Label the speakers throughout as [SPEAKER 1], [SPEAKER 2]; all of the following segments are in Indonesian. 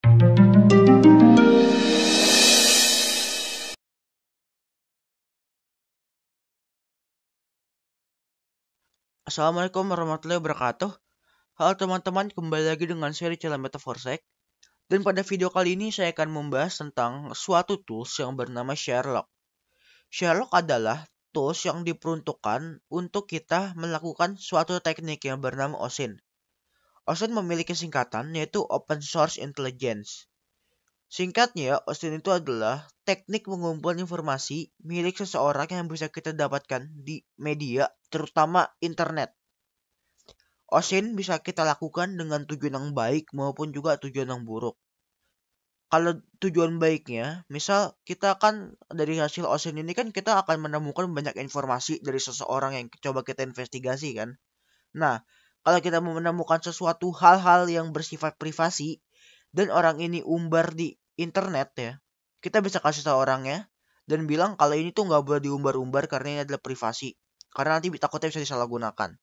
[SPEAKER 1] Assalamualaikum warahmatullahi wabarakatuh. Halo teman-teman, kembali lagi dengan seri channel Metaforsec. Dan pada video kali ini saya akan membahas tentang suatu tools yang bernama Sherlock. Sherlock adalah tools yang diperuntukkan untuk kita melakukan suatu teknik yang bernama OSINT. OSINT memiliki singkatan yaitu Open Source Intelligence. Singkatnya, OSINT itu adalah teknik mengumpulkan informasi milik seseorang yang bisa kita dapatkan di media, terutama internet. OSINT bisa kita lakukan dengan tujuan yang baik maupun juga tujuan yang buruk. Kalau tujuan baiknya, misal kita kan dari hasil OSINT ini kan kita akan menemukan banyak informasi dari seseorang yang coba kita investigasi kan. Nah, kalau kita menemukan sesuatu hal-hal yang bersifat privasi dan orang ini umbar di internet ya, kita bisa kasih tahu orangnya dan bilang kalau ini tuh nggak boleh diumbar-umbar karena ini adalah privasi. Karena nanti takutnya bisa disalahgunakan.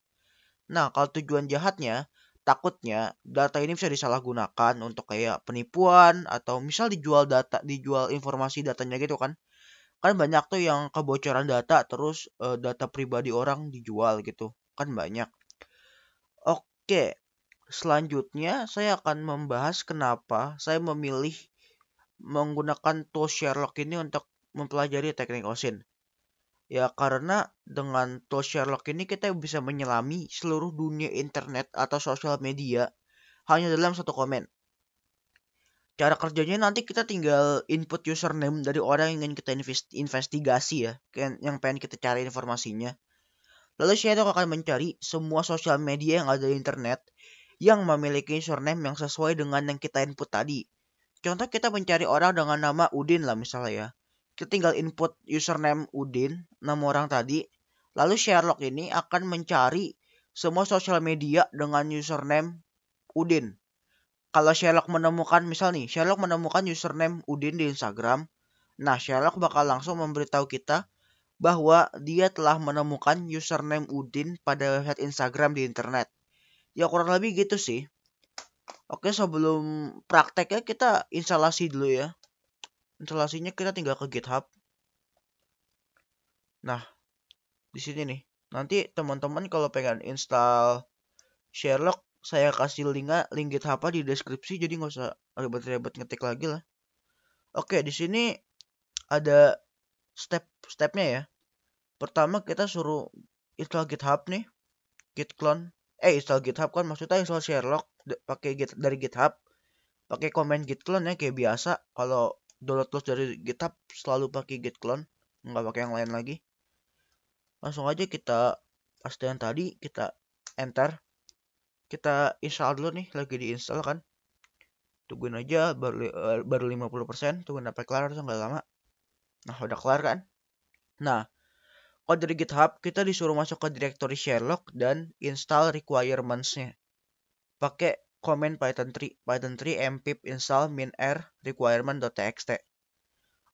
[SPEAKER 1] Nah, kalau tujuan jahatnya, takutnya data ini bisa disalahgunakan untuk kayak penipuan atau misal dijual informasi datanya gitu kan. Kan banyak tuh yang kebocoran data terus data pribadi orang dijual gitu. Kan banyak. Oke, selanjutnya saya akan membahas kenapa saya memilih menggunakan tools Sherlock ini untuk mempelajari teknik OSINT. Ya karena dengan tools Sherlock ini kita bisa menyelami seluruh dunia internet atau sosial media hanya dalam satu komen. Cara kerjanya nanti kita tinggal input username dari orang yang ingin kita investigasi ya, yang pengen kita cari informasinya. Lalu Sherlock akan mencari semua sosial media yang ada di internet yang memiliki username yang sesuai dengan yang kita input tadi. Contoh kita mencari orang dengan nama Udin lah misalnya ya. Kita tinggal input username Udin, nama orang tadi. Lalu Sherlock ini akan mencari semua sosial media dengan username Udin. Kalau Sherlock menemukan, Sherlock menemukan username Udin di Instagram. Nah, Sherlock bakal langsung memberitahu kita bahwa dia telah menemukan username Udin pada website Instagram di internet. Ya kurang lebih gitu sih. Oke, sebelum prakteknya kita instalasi dulu ya. Instalasinya kita tinggal ke GitHub. Nah, di sini nih. Nanti teman-teman kalau pengen install Sherlock, saya kasih link GitHub di deskripsi, jadi nggak usah ribet-ribet ngetik lagi lah. Oke, di sini ada step-stepnya ya. Pertama kita suruh install GitHub nih, git clone. Install GitHub kan maksudnya install Sherlock pakai dari GitHub, pakai command git clone ya kayak biasa. Kalau download tools dari GitHub selalu pakai git clone, nggak pakai yang lain lagi. Langsung aja kita paste yang tadi, kita enter. Kita install dulu nih, lagi diinstal kan. Tungguin aja baru 50%, tungguin sampai kelar, harusnya nggak lama. Nah, udah kelar kan? Nah, kalau dari GitHub kita disuruh masuk ke directory Sherlock dan install requirements-nya. Pakai command python3 mpip install min_r requirement.txt.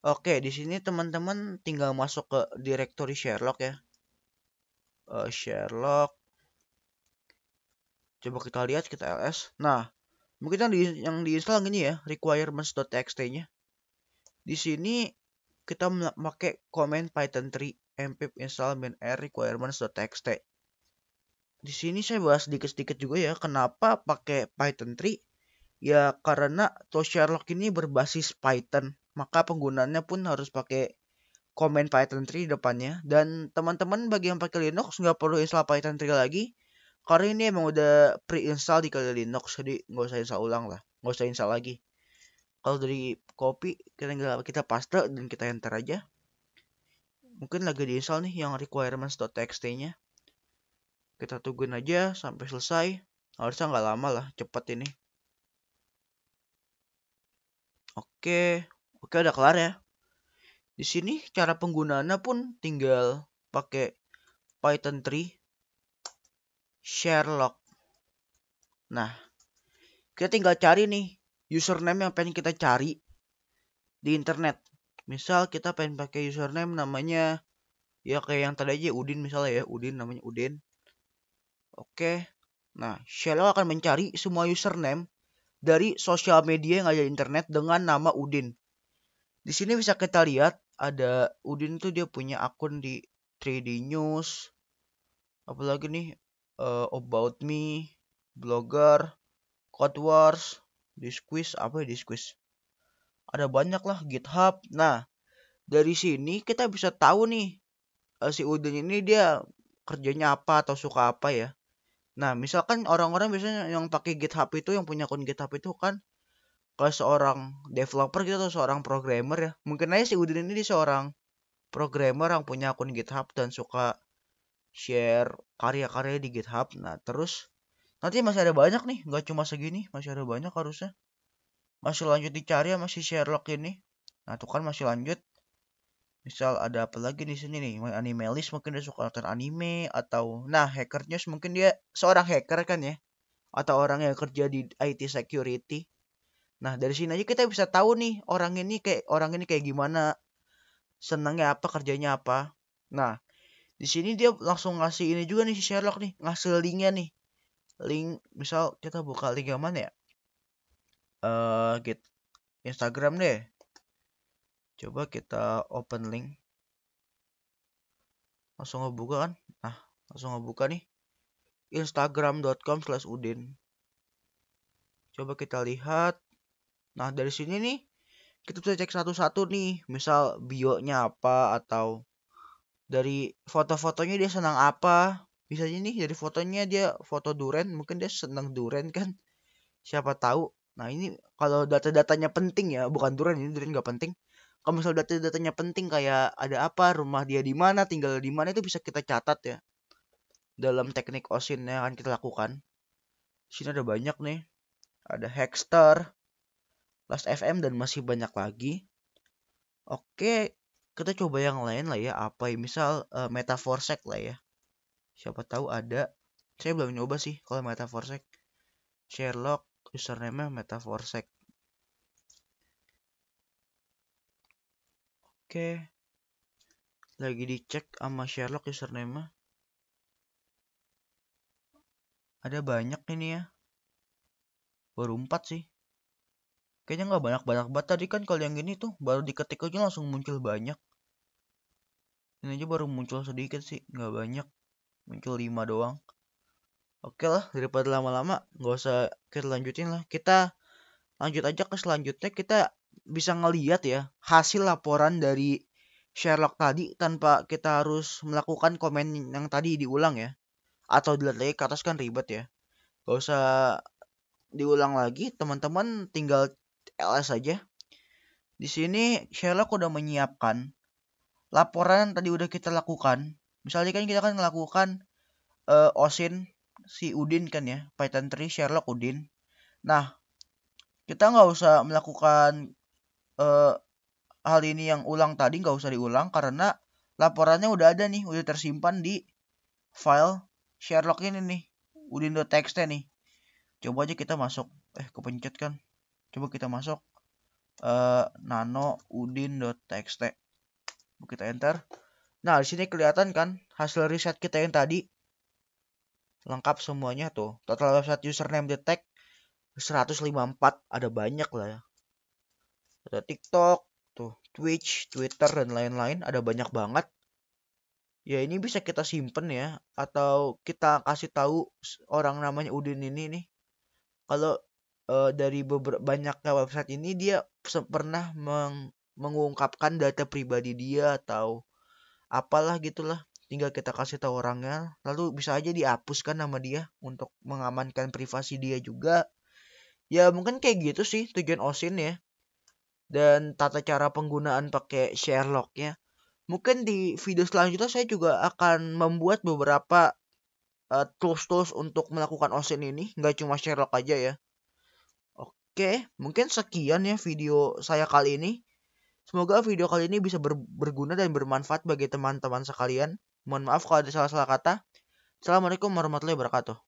[SPEAKER 1] Oke, di sini teman-teman tinggal masuk ke directory Sherlock ya. Sherlock. Coba kita lihat, kita ls. Nah, mungkin yang diinstal gini ya, requirements.txt-nya. Di sini kita pakai command python3 mpip install min_r requirements.txt. Di sini saya bahas sedikit-sedikit juga ya, kenapa pakai Python 3? Ya karena tools Sherlock ini berbasis Python, maka penggunaannya pun harus pakai command Python 3 depannya. Dan teman-teman bagi yang pakai Linux nggak perlu install Python 3 lagi, karena ini emang udah pre-install di kali Linux, jadi nggak usah install ulang lah, nggak usah install lagi. Kalau dari copy, kita paste dan kita enter aja. Mungkin lagi diinstal nih yang requirements.txt-nya. Kita tungguin aja sampai selesai. Harusnya nggak lama lah, cepet ini. Oke, udah kelar ya. Di sini cara penggunaannya pun tinggal pakai Python 3 Sherlock. Nah, kita tinggal cari nih username yang pengen kita cari di internet. Misal kita pengen pakai username namanya ya kayak yang tadi aja Udin misalnya ya, Udin namanya Udin. Oke. Nah, Sherlock akan mencari semua username dari sosial media yang ada di internet dengan nama Udin. Di sini bisa kita lihat ada Udin tuh dia punya akun di 3D News, apalagi nih About Me, Blogger, Code Wars, Disquiz, apa ya Disquiz? Ada banyak lah, GitHub. Nah, dari sini kita bisa tahu nih si Udin ini dia kerjanya apa atau suka apa ya. Nah, misalkan orang-orang biasanya yang pakai GitHub itu, yang punya akun GitHub itu kan kalau seorang developer gitu atau seorang programmer ya. Mungkin aja si Udin ini dia seorang programmer yang punya akun GitHub dan suka share karya-karya di GitHub. Nah, terus nanti masih ada banyak nih, nggak cuma segini, masih ada banyak harusnya. Masih lanjut dicari ya masih Sherlock ini. Nah, tuh kan masih lanjut. Misal ada apa lagi di sini nih, animalis mungkin dia suka nonton anime atau nah hacker news mungkin dia seorang hacker kan ya atau orang yang kerja di IT security. Nah, dari sini aja kita bisa tahu nih orang ini kayak gimana, senangnya apa, kerjanya apa. Nah, di sini dia langsung ngasih ini juga nih si Sherlock nih, ngasih linknya nih. Link misal kita buka link yang mana ya? Git Instagram deh. Coba kita open link. Langsung ngebuka kan? Nah, langsung ngebuka nih. Instagram.com/udin. Coba kita lihat. Nah, dari sini nih kita bisa cek satu-satu nih. Misal bio-nya apa atau dari foto-fotonya dia senang apa. Bisa aja nih dari fotonya dia foto duren, mungkin dia senang duren kan. Siapa tahu. Nah, ini kalau data-datanya penting ya, bukan duren, ini duren nggak penting. Kalau misal data-datanya penting kayak ada apa, rumah dia di mana, tinggal di mana itu bisa kita catat ya. Dalam teknik OSIN yang akan kita lakukan. Di sini ada banyak nih. Ada Hackster, Last FM dan masih banyak lagi. Oke, kita coba yang lain lah ya. Apa ya? Misal Metaforsec lah ya. Siapa tahu ada. Saya belum nyoba sih kalau Metaforsec. Sherlock username Metaforsec. Oke. Lagi dicek sama Sherlock username. Ada banyak ini ya. Baru 4 sih. Kayaknya nggak banyak-banyak banget tadi kan kalau yang ini tuh baru diketik aja langsung muncul banyak. Ini aja baru muncul sedikit sih, nggak banyak. Muncul 5 doang. Oke lah, daripada lama-lama, nggak usah kita lanjutin lah. Kita lanjut aja ke selanjutnya. Kita bisa ngeliat ya hasil laporan dari Sherlock tadi tanpa kita harus melakukan komen yang tadi diulang ya. Atau dilihat lagi ke atas kan ribet ya. Gak usah diulang lagi, teman-teman tinggal LS aja. Di sini Sherlock udah menyiapkan laporan yang tadi udah kita lakukan. Misalnya kan kita kan melakukan OSIN si Udin kan ya, Python 3 Sherlock Udin. Nah, kita nggak usah melakukan hal ini yang ulang tadi, nggak usah diulang karena laporannya udah ada nih, udah tersimpan di file Sherlock ini nih, udin.txt nih. Coba aja kita masuk, kepencet kan. Coba kita masuk nano udin.txt. Kita enter. Nah, di sini kelihatan kan hasil riset kita yang tadi. Lengkap semuanya tuh. Total website username detect 154, ada banyak lah ya. Ada TikTok, tuh, Twitch, Twitter dan lain-lain, ada banyak banget. Ya ini bisa kita simpen ya atau kita kasih tahu orang namanya Udin ini nih. Kalau dari banyaknya website ini dia pernah mengungkapkan data pribadi dia atau apalah gitulah. Tinggal kita kasih tahu orangnya, lalu bisa aja dihapuskan nama dia untuk mengamankan privasi dia juga. Ya mungkin kayak gitu sih tujuan OSIN ya. Dan tata cara penggunaan pakai Sherlock ya. Mungkin di video selanjutnya saya juga akan membuat beberapa tools-tools untuk melakukan OSIN ini, nggak cuma Sherlock aja ya. Oke, mungkin sekian ya video saya kali ini. Semoga video kali ini bisa berguna dan bermanfaat bagi teman-teman sekalian. Mohon maaf kalau ada salah-salah kata. Assalamualaikum warahmatullahi wabarakatuh.